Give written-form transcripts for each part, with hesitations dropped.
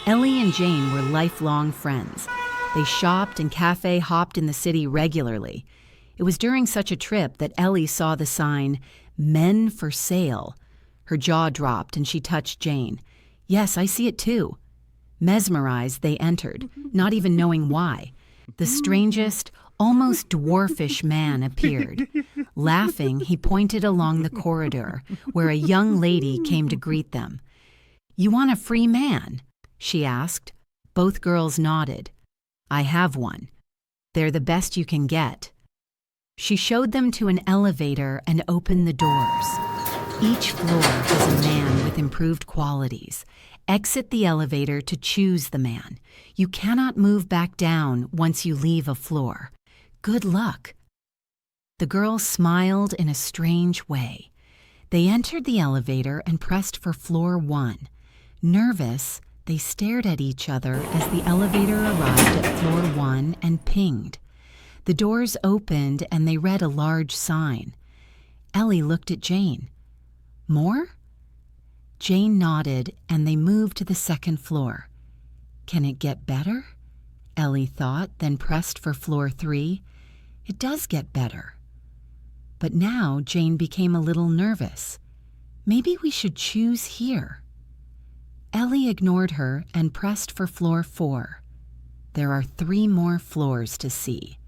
Ellie and Jane were lifelong friends. They shopped and cafe hopped in the city regularly. It was during such a trip that Ellie saw the sign, Men for Sale. Her jaw dropped and she touched Jane. Yes, I see it too. Mesmerized, they entered, not even knowing why. The strangest, almost dwarfish man appeared. Laughing, he pointed along the corridor, where a young lady came to greet them. "You want a free man?" she asked. Both girls nodded. "I have one. They're the best you can get." She showed them to an elevator and opened the doors. Each floor has a man with improved qualities. Exit the elevator to choose the man. You cannot move back down once you leave a floor. Good luck. The girls smiled in a strange way. They entered the elevator and pressed for floor 1. Nervous, they stared at each other as the elevator arrived at floor 1 and pinged. The doors opened and they read a large sign. Ellie looked at Jane. "More?" Jane nodded and they moved to the second floor. Can it get better? Ellie thought, then pressed for floor 3. It does get better. But now Jane became a little nervous. Maybe we should choose here. Ellie ignored her and pressed for floor 4. There are 3 more floors to see.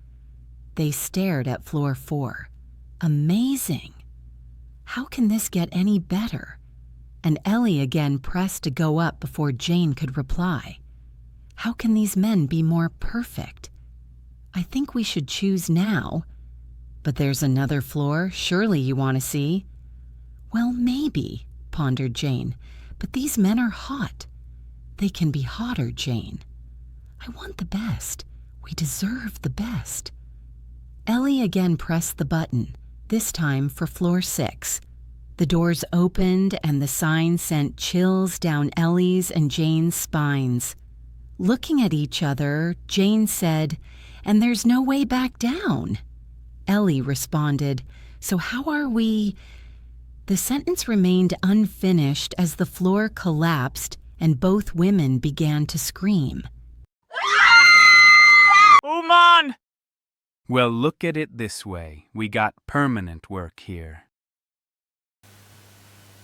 They stared at floor 4. Amazing! How can this get any better? And Ellie again pressed to go up before Jane could reply. How can these men be more perfect? I think we should choose now. But there's another floor, surely you want to see? Well, maybe, pondered Jane, but these men are hot. They can be hotter, Jane. I want the best. We deserve the best. Ellie again pressed the button, this time for floor 6. The doors opened and the sign sent chills down Ellie's and Jane's spines. Looking at each other, Jane said, "And there's no way back down." Ellie responded, "So how are we—" The sentence remained unfinished as the floor collapsed and both women began to scream. Oh, man! Well, look at it this way. We got permanent work here.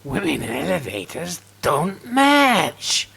Women in elevators don't match.